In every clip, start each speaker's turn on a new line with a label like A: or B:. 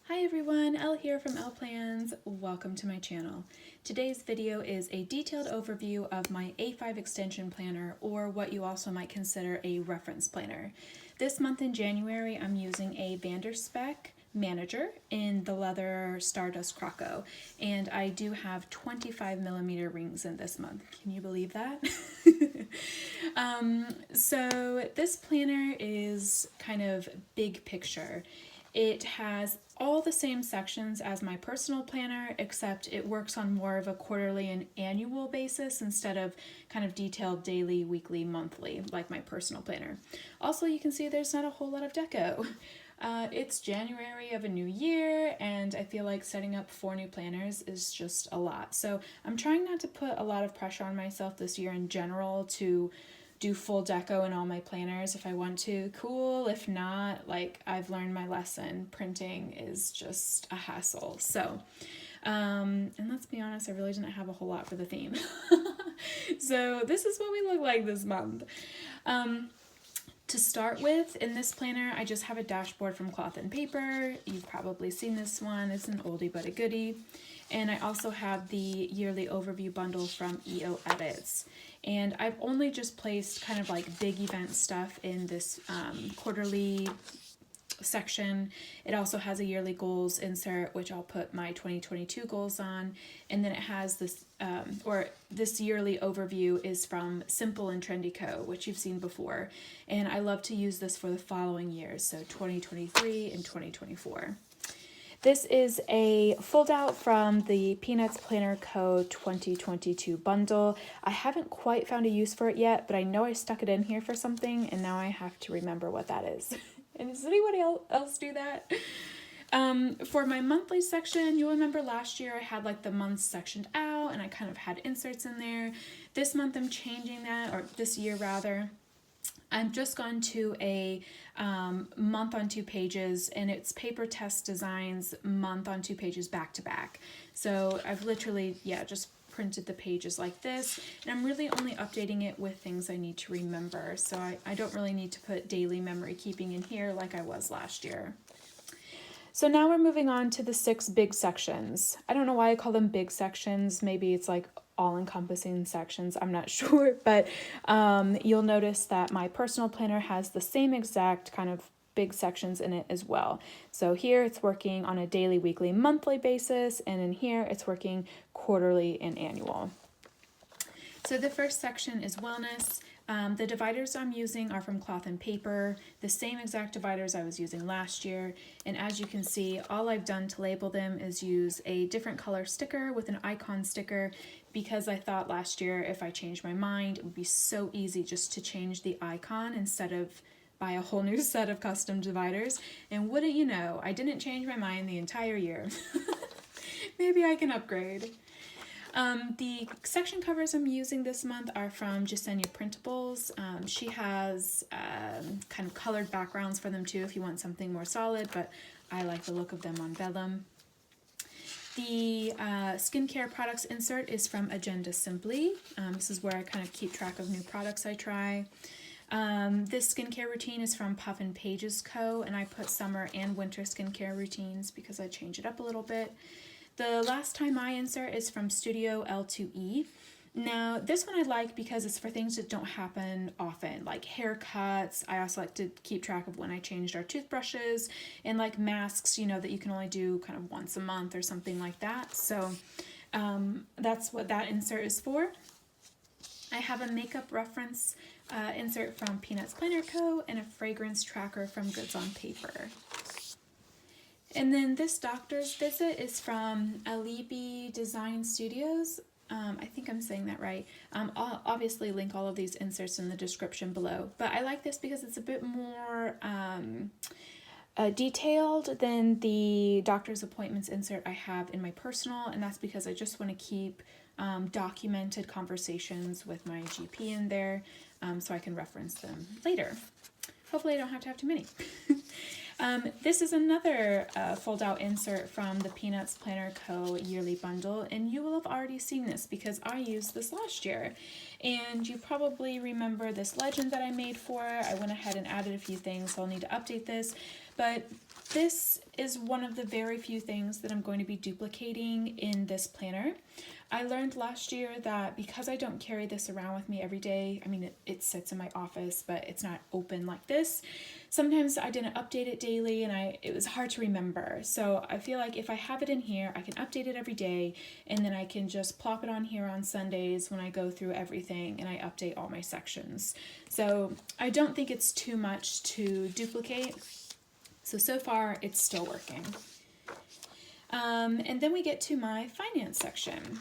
A: Hi everyone, Elle here from Elle Plans. Welcome to my channel. Today's video is a detailed overview of my A5 extension planner, or what you also might consider a reference planner. This month in January, I'm using a Vanderspec Manager in the leather Stardust Croco, and I do have 25mm rings in this month. Can you believe that? So this planner is kind of big picture. It has all the same sections as my personal planner, except it works on more of a quarterly and annual basis instead of kind of detailed daily, weekly, monthly, like my personal planner. Also, you can see there's not a whole lot of deco. It's January of a new year, and I feel like setting up 4 new planners is just a lot. So I'm trying not to put a lot of pressure on myself this year in general to do full deco in all my planners. If I want to, cool. If not, like, I've learned my lesson. Printing is just a hassle. So, and let's be honest, I really didn't have a whole lot for the theme. So this is what we look like this month. To start with, in this planner, I just have a dashboard from Cloth and Paper. You've probably seen this one. It's an oldie but a goodie. And I also have the yearly overview bundle from EO Edits. And I've only just placed kind of like big event stuff in this quarterly section. It also has a yearly goals insert, which I'll put my 2022 goals on. And then it has this, this yearly overview is from Simple and Trendy Co, which you've seen before. And I love to use this for the following years, so 2023 and 2024. This is a fold out from the Peanuts Planner Co. 2022 bundle. I haven't quite found a use for it yet, but I know I stuck it in here for something, and now I have to remember what that is. And does anybody else do that? For my monthly section, you'll remember last year I had like the months sectioned out, and I kind of had inserts in there. This month I'm changing that, or this year rather. I've just gone to a month on 2 pages, and it's Paper Test Designs month on 2 pages back to back. So I've literally, just printed the pages like this, and I'm really only updating it with things I need to remember. So I don't really need to put daily memory keeping in here like I was last year. So now we're moving on to the 6 big sections. I don't know why I call them big sections. Maybe it's like all-encompassing sections, I'm not sure, but you'll notice that my personal planner has the same exact kind of big sections in it as well. So here it's working on a daily, weekly, monthly basis, and in here it's working quarterly and annual. So the first section is wellness. The dividers I'm using are from Cloth and Paper, the same exact dividers I was using last year. And as you can see, all I've done to label them is use a different color sticker with an icon sticker, because I thought last year if I changed my mind, it would be so easy just to change the icon instead of buy a whole new set of custom dividers. And wouldn't you know, I didn't change my mind the entire year. Maybe I can upgrade. The section covers I'm using this month are from Jasenia Printables. She has kind of colored backgrounds for them too if you want something more solid, but I like the look of them on vellum. The skincare products insert is from Agenda Simply. This is where I kind of keep track of new products I try. This skincare routine is from Puffins Pages Co, and I put summer and winter skincare routines because I change it up a little bit. The last time I insert is from Studio L2E. Now, this one I like because it's for things that don't happen often, like haircuts. I also like to keep track of when I changed our toothbrushes, and like masks, you know, that you can only do kind of once a month or something like that. So that's what that insert is for. I have a makeup reference insert from Peanuts Planner Co. and a fragrance tracker from Goods on Paper. And then this doctor's visit is from Alibi Design Studios. I think I'm saying that right. I'll obviously link all of these inserts in the description below. But I like this because it's a bit more detailed than the doctor's appointments insert I have in my personal. And that's because I just want to keep documented conversations with my GP in there so I can reference them later. Hopefully I don't have to have too many. This is another fold-out insert from the Peanuts Planner Co. yearly bundle, and you will have already seen this because I used this last year. And you probably remember this legend that I made for it. I went ahead and added a few things, so I'll need to update this. But this is one of the very few things that I'm going to be duplicating in this planner. I learned last year that because I don't carry this around with me every day, I mean, it sits in my office, but it's not open like this. Sometimes I didn't update it daily and it was hard to remember. So I feel like if I have it in here, I can update it every day, and then I can just plop it on here on Sundays when I go through everything and I update all my sections. So I don't think it's too much to duplicate. So far it's still working. And then we get to my finance section.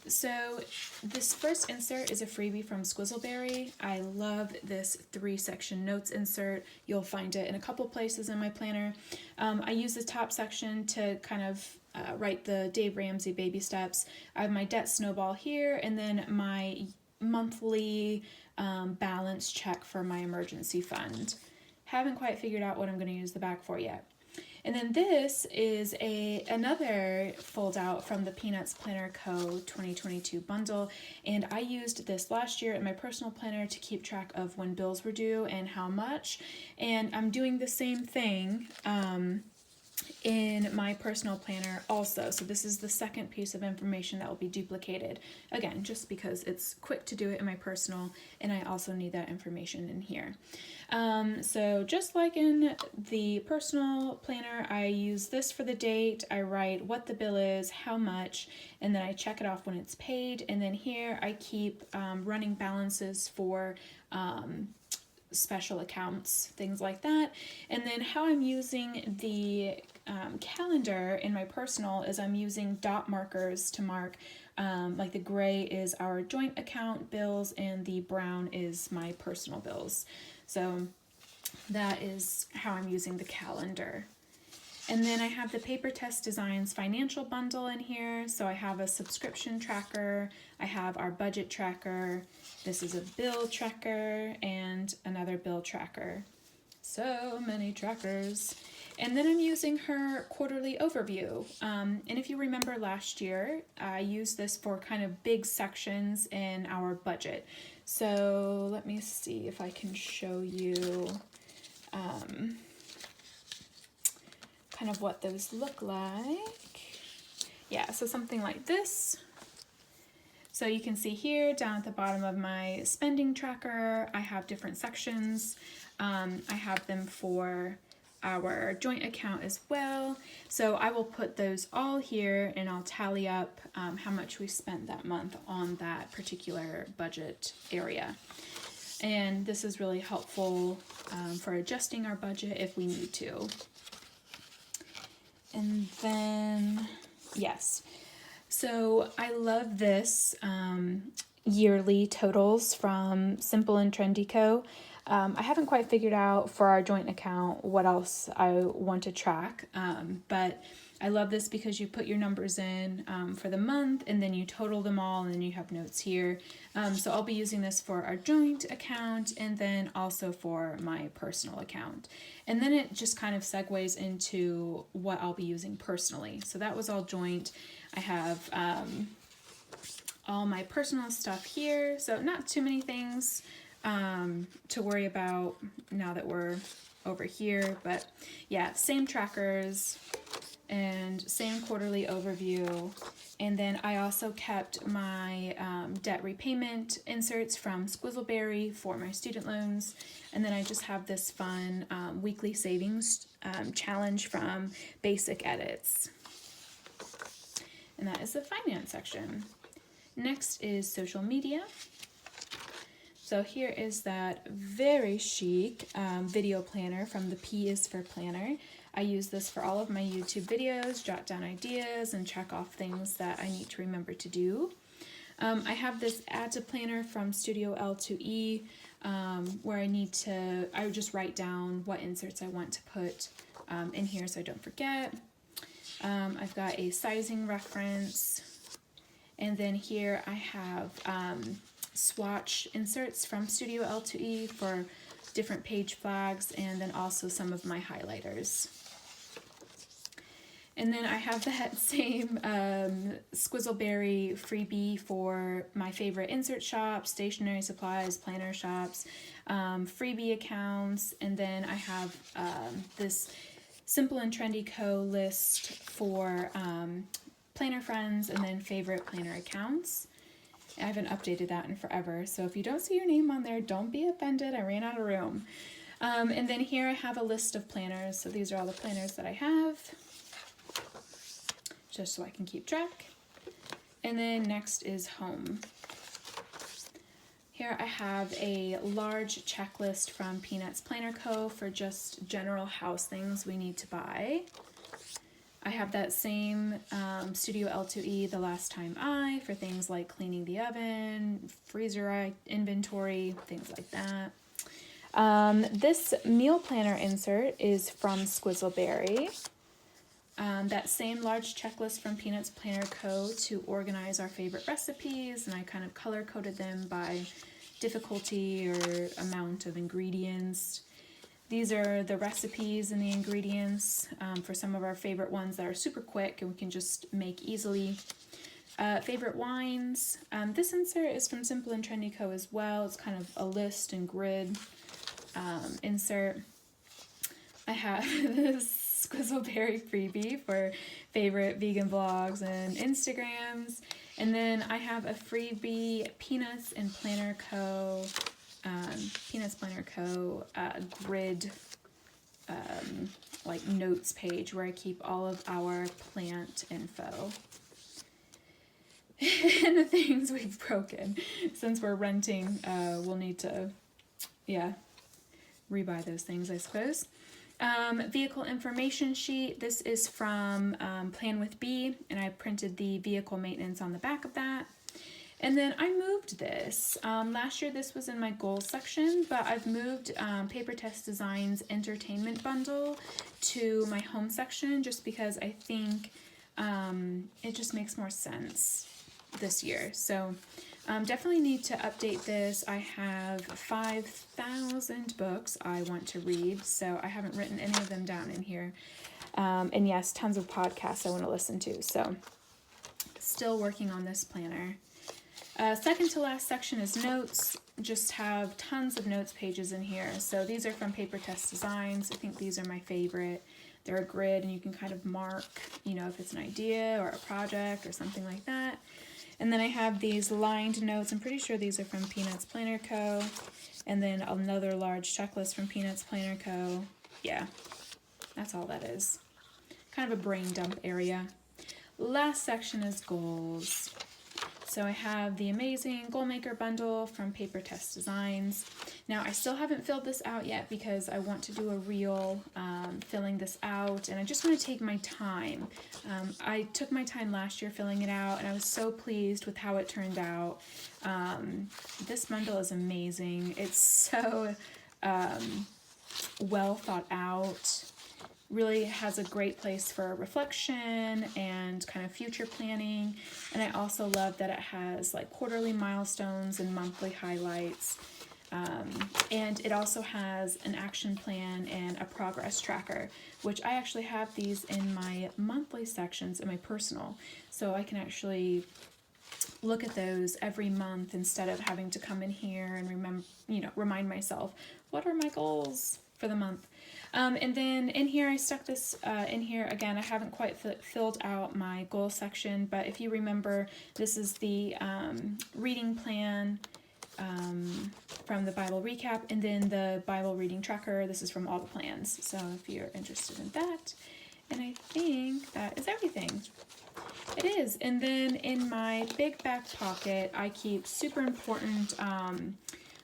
A: So this first insert is a freebie from Squizzleberry. I love this 3-section notes insert. You'll find it in a couple places in my planner. I use the top section to kind of write the Dave Ramsey baby steps. I have my debt snowball here, and then my monthly balance check for my emergency fund. Haven't quite figured out what I'm going to use the back for yet. And then this is another fold out from the Peanuts Planner Co. 2022 bundle. And I used this last year in my personal planner to keep track of when bills were due and how much. And I'm doing the same thing in my personal planner also. So this is the second piece of information that will be duplicated. Again, just because it's quick to do it in my personal, and I also need that information in here. So just like in the personal planner, I use this for the date. I write what the bill is, how much, and then I check it off when it's paid. And then here I keep running balances for special accounts, things like that. And then how I'm using the calendar in my personal is I'm using dot markers to mark, like the gray is our joint account bills and the brown is my personal bills. So that is how I'm using the calendar. And then I have the Paper Test Designs financial bundle in here. So I have a subscription tracker, I have our budget tracker, this is a bill tracker, and another bill tracker. So many trackers. And then I'm using her quarterly overview. And if you remember last year, I used this for kind of big sections in our budget. So let me see if I can show you kind of what those look like. Yeah, so something like this. So you can see here down at the bottom of my spending tracker, I have different sections. I have them for our joint account as well. So I will put those all here and I'll tally up how much we spent that month on that particular budget area. And this is really helpful for adjusting our budget if we need to. And then, yes, so I love this yearly totals from Simple and Trendy Co. I haven't quite figured out for our joint account what else I want to track, but I love this because you put your numbers in for the month and then you total them all and then you have notes here. So I'll be using this for our joint account and then also for my personal account. And then it just kind of segues into what I'll be using personally. So that was all joint. I have all my personal stuff here. So not too many things to worry about now that we're over here, but yeah, same trackers and same quarterly overview. And then I also kept my debt repayment inserts from Squizzleberry for my student loans. And then I just have this fun weekly savings challenge from Basic Edits. And that is the finance section. Next is social media. So here is that very chic video planner from the P is for Planner. I use this for all of my YouTube videos, jot down ideas, and check off things that I need to remember to do. I have this add to planner from Studio L2E where I would just write down what inserts I want to put in here so I don't forget. I've got a sizing reference, and then here I have swatch inserts from Studio L2E for different page flags, and then also some of my highlighters. And then I have that same Squizzleberry freebie for my favorite insert shops, stationery supplies, planner shops, freebie accounts, and then I have this Simple and Trendy Co list for planner friends and then favorite planner accounts. I haven't updated that in forever, so if you don't see your name on there, don't be offended. I ran out of room. And then here I have a list of planners. So these are all the planners that I have, just so I can keep track. And then next is home. Here I have a large checklist from Peanuts Planner Co. for just general house things we need to buy. I have that same Studio L2E The Last Time I for things like cleaning the oven, freezer inventory, things like that. This meal planner insert is from Squizzleberry. That same large checklist from Peanuts Planner Co. to organize our favorite recipes, and I kind of color coded them by difficulty or amount of ingredients. These are the recipes and the ingredients for some of our favorite ones that are super quick and we can just make easily. Favorite wines. This insert is from Simple and Trendy Co. as well. It's kind of a list and grid insert. I have this Squizzleberry freebie for favorite vegan blogs and Instagrams. And then I have a freebie Peanuts Planner Co. Grid like notes page where I keep all of our plant info. And the things we've broken. Since we're renting, we'll need to, rebuy those things, I suppose. Vehicle information sheet. This is from Plan with B, and I printed the vehicle maintenance on the back of that. And then I moved this. Last year this was in my goals section, but I've moved Paper Test Designs Entertainment Bundle to my home section just because I think it just makes more sense this year. So definitely need to update this. I have 5,000 books I want to read, so I haven't written any of them down in here. And yes, tons of podcasts I want to listen to, so still working on this planner. Second to last section is notes. Just have tons of notes pages in here. So these are from Paper Test Designs. I think these are my favorite. They're a grid and you can kind of mark, if it's an idea or a project or something like that. And then I have these lined notes. I'm pretty sure these are from Peanuts Planner Co. And then another large checklist from Peanuts Planner Co. Yeah, that's all that is. Kind of a brain dump area. Last section is goals. So I have the amazing Goal Maker bundle from Paper Test Designs. Now I still haven't filled this out yet because I want to do a reel filling this out, and I just want to take my time. I took my time last year filling it out and I was so pleased with how it turned out. This bundle is amazing. It's so well thought out. Really has a great place for reflection and kind of future planning. And I also love that it has like quarterly milestones and monthly highlights. And it also has an action plan and a progress tracker, which I actually have these in my monthly sections in my personal. So I can actually look at those every month instead of having to come in here and remind myself, what are my goals for the month? And then in here, I stuck this in here. Again, I haven't quite filled out my goal section, but if you remember, this is the reading plan from the Bible recap, and then the Bible reading tracker. This is from all the plans, so if you're interested in that. And I think that is everything. It is. And then in my big back pocket, I keep super important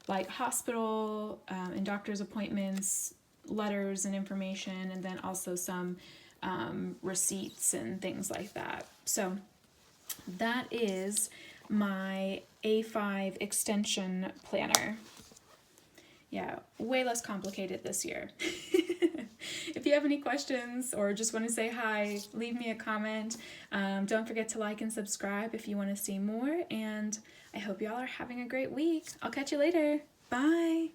A: like hospital and doctor's appointments, letters and information, and then also some receipts and things like that. So that is my A5 extension planner. Yeah, way less complicated this year. If you have any questions or just want to say hi, leave me a comment. Don't forget to like and subscribe if you want to see more, and I hope y'all are having a great week. I'll catch you later. Bye!